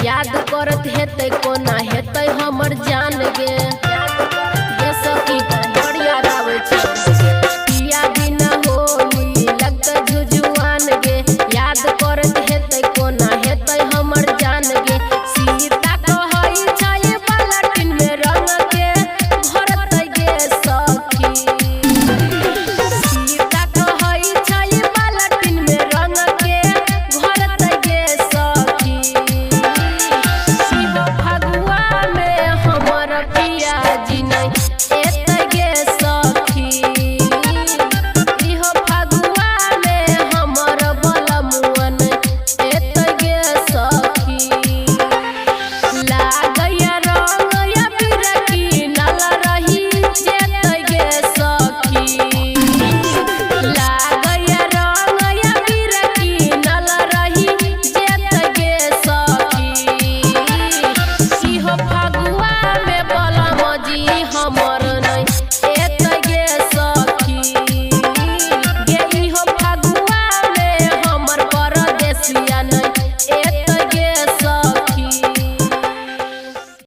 याद करत हेतै कोना हेतै हमर जान गे ये सखी बढ़िया आवे छै पिया बिना होली लगतै जुजुआन गे याद करत हेतै कोना हेतै हमर जान गे सीता कहै छै पलटिन में रंग के भरतै गे सखी सीता कहै छै पलटिन में रंग के भरतै गे सखी हमर